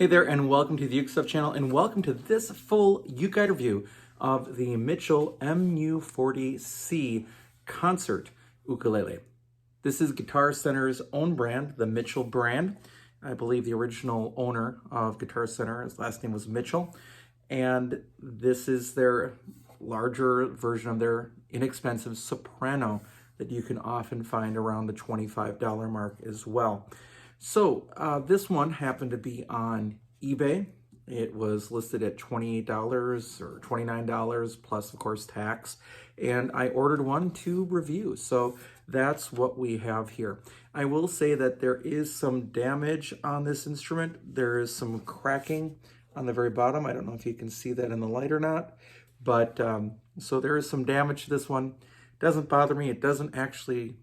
Hey there, and welcome to the UkeStuff channel, and welcome to this full UkeGuide review of the Mitchell MU40C Concert Ukulele. This is Guitar Center's own brand, the Mitchell brand. I believe the original owner of Guitar Center, his last name was Mitchell, and this is their larger version of their inexpensive soprano that you can often find around the $25 mark as well. So this one happened to be on eBay. It was listed at $28 or $29 plus, of course, tax. And I ordered one to review. So that's what we have here. I will say that there is some damage on this instrument. There is some cracking on the very bottom. I don't know if you can see that in the light or not. But so there is some damage to this one. Doesn't bother me. It doesn't actually,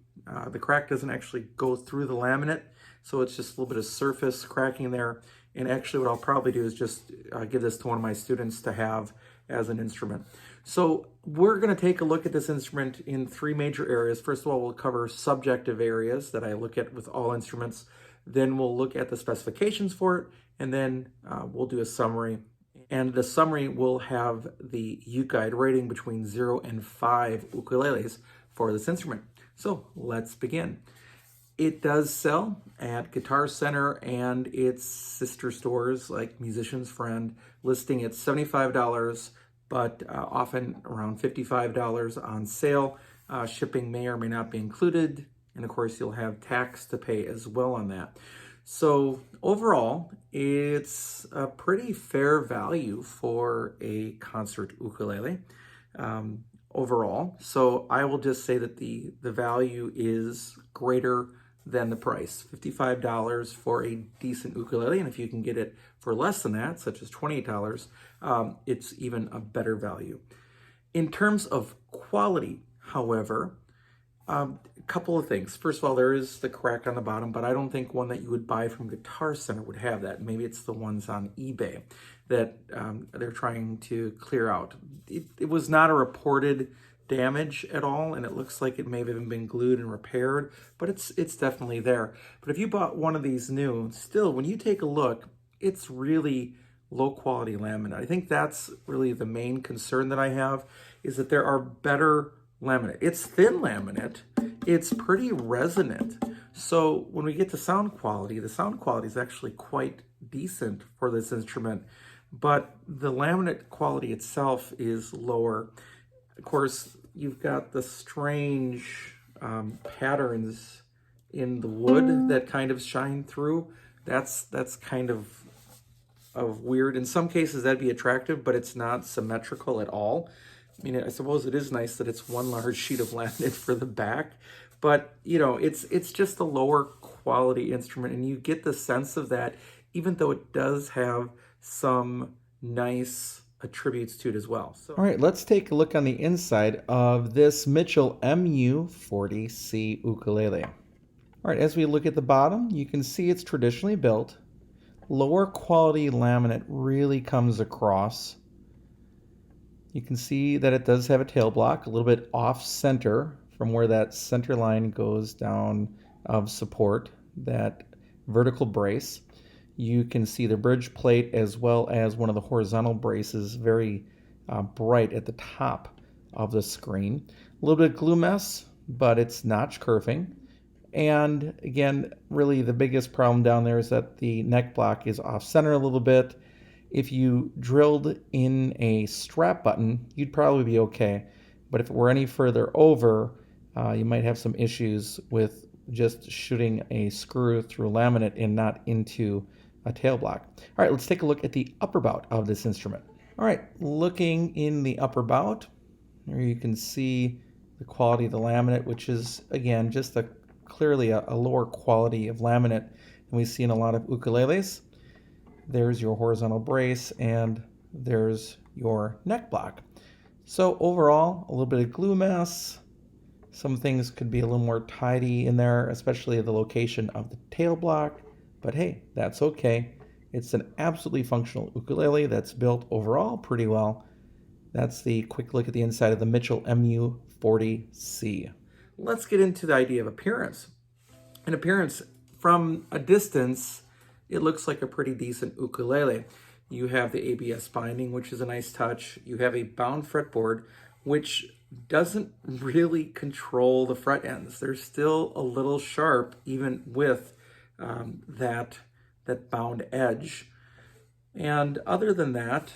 the crack doesn't actually go through the laminate. So it's just a little bit of surface cracking there. And actually what I'll probably do is just give this to one of my students to have as an instrument. So we're going to take a look at this instrument in three major areas. First of all, we'll cover subjective areas that I look at with all instruments. Then we'll look at the specifications for it. And then we'll do a summary. And the summary will have the UkeGuide rating between 0 and 5 ukuleles for this instrument. So let's begin. It does sell at Guitar Center and its sister stores like Musician's Friend, listing at $75, but often around $55 on sale. Shipping may or may not be included. And of course, you'll have tax to pay as well on that. So overall, it's a pretty fair value for a concert ukulele. Overall. So I will just say that the value is greater than the price. $55 for a decent ukulele, and if you can get it for less than that, such as $28, it's even a better value. In terms of quality, however, a couple of things. First of all, there is the crack on the bottom, but I don't think one that you would buy from Guitar Center would have that. Maybe it's the ones on eBay that they're trying to clear out. It was not a reported damage at all, and it looks like it may have even been glued and repaired, but it's definitely there. But if you bought one of these new, still, when you take a look, it's really low quality laminate. I think that's really the main concern that I have, is that there are better laminate. It's thin laminate, it's pretty resonant. So when we get to sound quality, the sound quality is actually quite decent for this instrument, but the laminate quality itself is lower. Of course, you've got the strange patterns in the wood that kind of shine through. That's kind of weird. In some cases, that'd be attractive, but it's not symmetrical at all. I mean, I suppose it is nice that it's one large sheet of laminate for the back, but you know, it's just a lower quality instrument, and you get the sense of that, even though it does have some nice attributes to it as well. So, all right, let's take a look on the inside of this Mitchell MU40C ukulele. All right, as we look at the bottom, you can see it's traditionally built. Lower quality laminate really comes across. You can see that it does have a tail block, a little bit off center from where that center line goes down of support, that vertical brace. You can see the bridge plate as well as one of the horizontal braces very bright at the top of the screen. A little bit of glue mess, but it's notch kerfing. And again, really the biggest problem down there is that the neck block is off center a little bit. If you drilled in a strap button, you'd probably be okay. But if it were any further over, you might have some issues with just shooting a screw through laminate and not into a tail block. All right, let's take a look at the upper bout of this instrument. All right, looking in the upper bout, here you can see the quality of the laminate, which is, again, just clearly a lower quality of laminate than we see in a lot of ukuleles. There's your horizontal brace, and there's your neck block. So overall, a little bit of glue mess. Some things could be a little more tidy in there, especially the location of the tail block. But hey, that's okay. It's an absolutely functional ukulele that's built overall pretty well. That's the quick look at the inside of the Mitchell MU40C. Let's get into the idea of appearance. In appearance, from a distance, it looks like a pretty decent ukulele. You have the ABS binding, which is a nice touch. You have a bound fretboard, which doesn't really control the fret ends. They're still a little sharp, even with that bound edge. And other than that,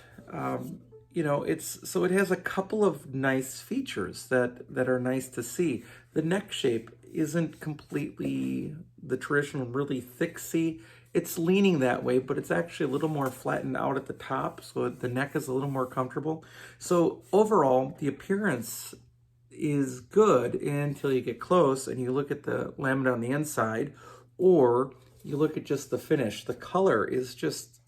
you know, it has a couple of nice features that are nice to see. The neck shape isn't completely the traditional really thick C. It's leaning that way, but it's actually a little more flattened out at the top, so the neck is a little more comfortable. So overall, the appearance is good until you get close and you look at the laminate on the inside, or you look at just the finish. The color is just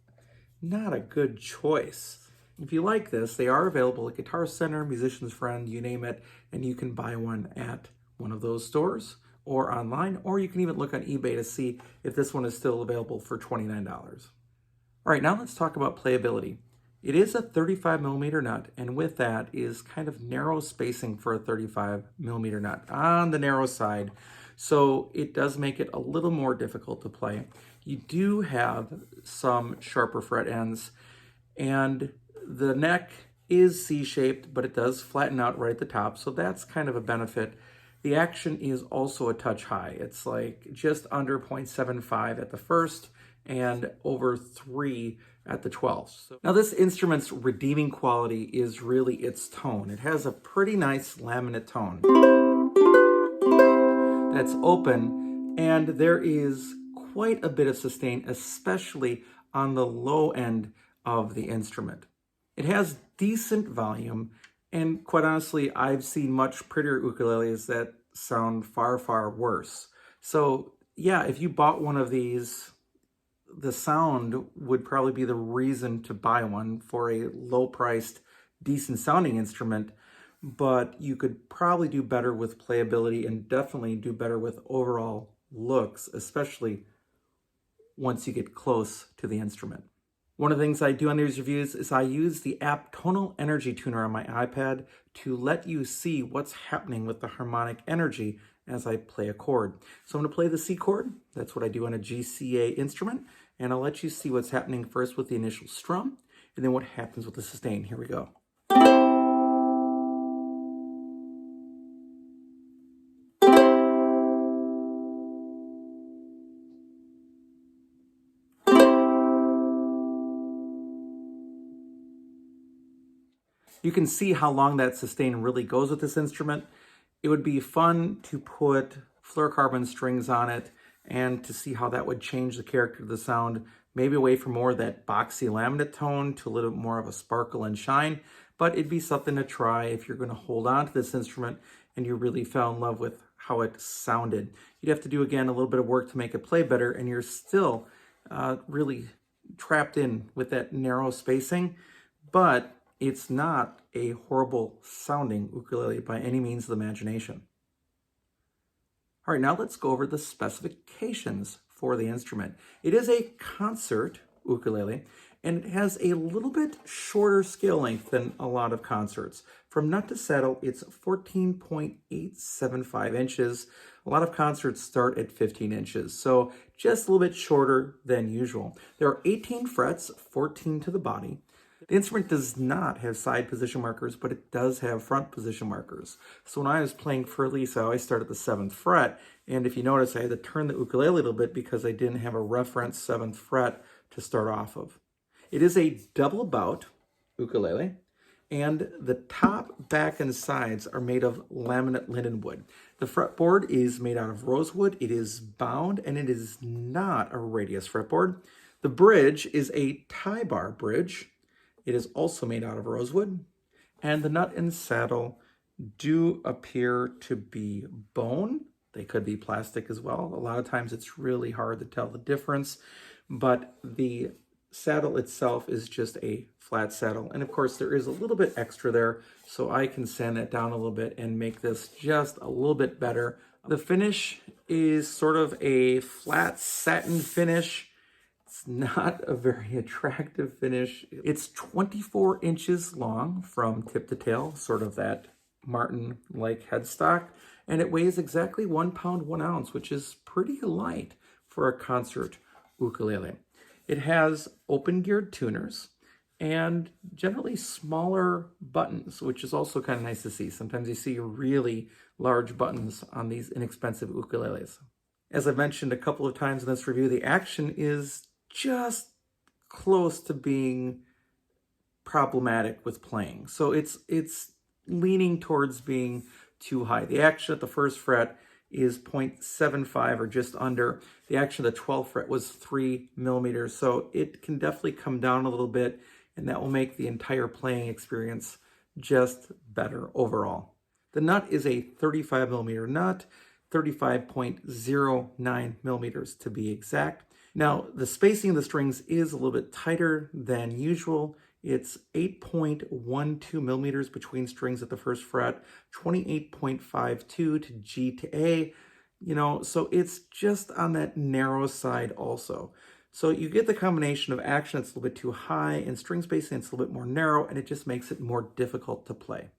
not a good choice. If you like this, they are available at Guitar Center, Musician's Friend, you name it, and you can buy one at one of those stores or online, or you can even look on eBay to see if this one is still available for $29. All right, now let's talk about playability. It is a 35 millimeter nut, and with that is kind of narrow spacing for a 35 millimeter nut, on the narrow side. So it does make it a little more difficult to play. You do have some sharper fret ends, and the neck is C-shaped, but it does flatten out right at the top, so that's kind of a benefit. The action is also a touch high. It's like just under 0.75 at the first and over 3 at the 12th. Now this instrument's redeeming quality is really its tone. It has a pretty nice laminate tone that's open, and there is quite a bit of sustain, especially on the low end of the instrument. It has decent volume, and quite honestly, I've seen much prettier ukuleles that sound far, far worse. So yeah, if you bought one of these, the sound would probably be the reason to buy one for a low-priced, decent sounding instrument, but you could probably do better with playability and definitely do better with overall looks, especially once you get close to the instrument. One of the things I do on these reviews is I use the app Tonal Energy Tuner on my iPad to let you see what's happening with the harmonic energy as I play a chord. So I'm going to play the C chord. That's what I do on a GCA instrument. And I'll let you see what's happening first with the initial strum, and then what happens with the sustain. Here we go. You can see how long that sustain really goes with this instrument. It would be fun to put fluorocarbon strings on it and to see how that would change the character of the sound, maybe away from more of that boxy laminate tone to a little bit more of a sparkle and shine, but it'd be something to try if you're going to hold on to this instrument and you really fell in love with how it sounded. You'd have to do, again, a little bit of work to make it play better, and you're still really trapped in with that narrow spacing, but it's not a horrible sounding ukulele by any means of the imagination. All right, now let's go over the specifications for the instrument. It is a concert ukulele, and it has a little bit shorter scale length than a lot of concerts. From nut to saddle, it's 14.875 inches. A lot of concerts start at 15 inches, so just a little bit shorter than usual. There are 18 frets, 14 to the body. The instrument does not have side position markers, but it does have front position markers. So when I was playing for Lisa, I always start at the 7th fret, and if you notice, I had to turn the ukulele a little bit because I didn't have a reference 7th fret to start off of. It is a double bout ukulele, and the top, back, and sides are made of laminate linenwood. The fretboard is made out of rosewood. It is bound, and it is not a radius fretboard. The bridge is a tie bar bridge. It is also made out of rosewood, and the nut and saddle do appear to be bone. They could be plastic as well. A lot of times it's really hard to tell the difference, but the saddle itself is just a flat saddle. And of course there is a little bit extra there, so I can sand that down a little bit and make this just a little bit better. The finish is sort of a flat satin finish. It's not a very attractive finish. It's 24 inches long from tip to tail, sort of that Martin-like headstock, and it weighs exactly 1 pound, 1 ounce, which is pretty light for a concert ukulele. It has open geared tuners and generally smaller buttons, which is also kind of nice to see. Sometimes you see really large buttons on these inexpensive ukuleles. As I've mentioned a couple of times in this review, the action is just close to being problematic with playing. So it's leaning towards being too high. The action at the first fret is 0.75 or just under. The action at the 12th fret was 3 millimeters. So it can definitely come down a little bit, and that will make the entire playing experience just better overall. The nut is a 35 millimeter nut, 35.09 millimeters to be exact. Now, the spacing of the strings is a little bit tighter than usual. It's 8.12 millimeters between strings at the first fret, 28.52 to G to A, so it's just on that narrow side also. So you get the combination of action that's a little bit too high and string spacing that's a little bit more narrow, and it just makes it more difficult to play.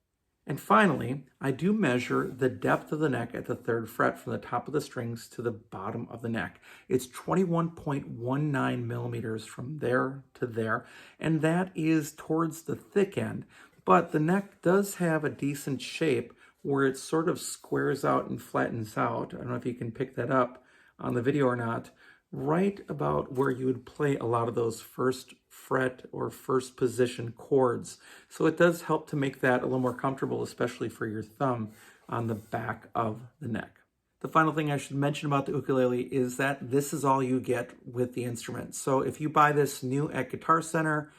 And finally, I do measure the depth of the neck at the third fret from the top of the strings to the bottom of the neck. It's 21.19 millimeters from there to there, and that is towards the thick end. But the neck does have a decent shape where it sort of squares out and flattens out. I don't know if you can pick that up on the video or not, right about where you would play a lot of those first fret or first position chords. So it does help to make that a little more comfortable, especially for your thumb on the back of the neck. The final thing I should mention about the ukulele is that this is all you get with the instrument. So if you buy this new at Guitar Center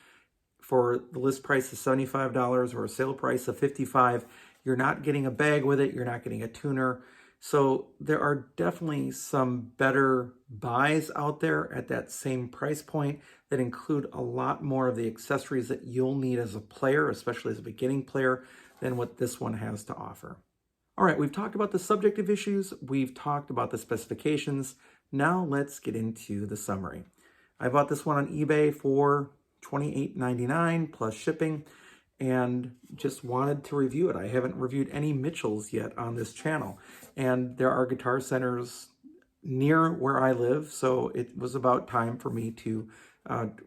for the list price of $75 or a sale price of $55, you're not getting a bag with it, you're not getting a tuner. So there are definitely some better buys out there at that same price point that include a lot more of the accessories that you'll need as a player, especially as a beginning player, than what this one has to offer. All right, we've talked about the subjective issues, we've talked about the specifications. Now let's get into the summary. I bought this one on eBay for $28.99 plus shipping, and just wanted to review it. I haven't reviewed any Mitchells yet on this channel, and there are Guitar Centers near where I live, so it was about time for me to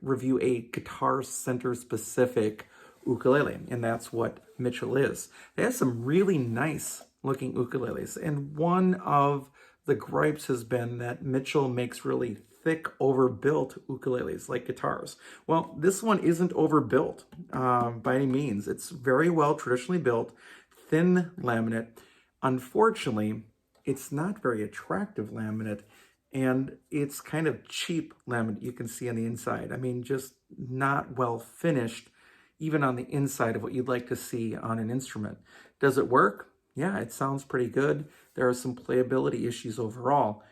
review a Guitar Center specific ukulele, and that's what Mitchell is. They have some really nice looking ukuleles, and one of the gripes has been that Mitchell makes really thick, overbuilt ukuleles like guitars. Well, this one isn't overbuilt by any means. It's very well traditionally built, thin laminate. Unfortunately, it's not very attractive laminate, and it's kind of cheap laminate you can see on the inside. I mean, just not well finished, even on the inside of what you'd like to see on an instrument. Does it work? Yeah, it sounds pretty good. There are some playability issues overall.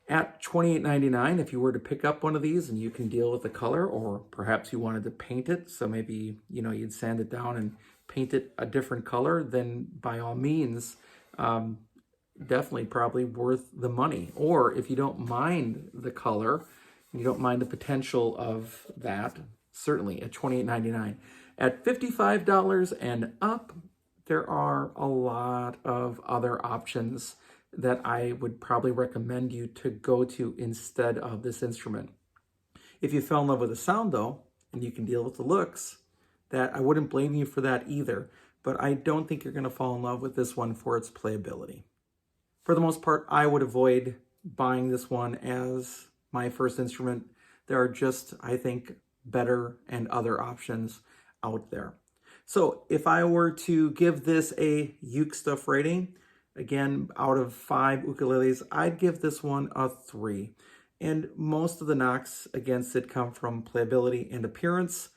At $28.99, if you were to pick up one of these and you can deal with the color, or perhaps you wanted to paint it, so maybe you'd sand it down and paint it a different color, then by all means, definitely probably worth the money. Or if you don't mind the color, you don't mind the potential of that, certainly at $28.99. At $55 and up, there are a lot of other options that I would probably recommend you to go to instead of this instrument. If you fell in love with the sound though, and you can deal with the looks, that I wouldn't blame you for that either, but I don't think you're gonna fall in love with this one for its playability. For the most part, I would avoid buying this one as my first instrument. There are just, I think, better and other options out there. So if I were to give this a UkeStuff rating, again, out of 5 ukuleles, I'd give this one a 3. And most of the knocks against it come from playability and appearance,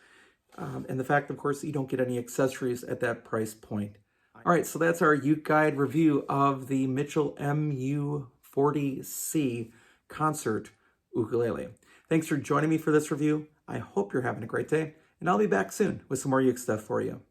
and the fact, of course, that you don't get any accessories at that price point. All right, so that's our UkeGuide review of the Mitchell MU40C Concert Ukulele. Thanks for joining me for this review. I hope you're having a great day, and I'll be back soon with some more Uke stuff for you.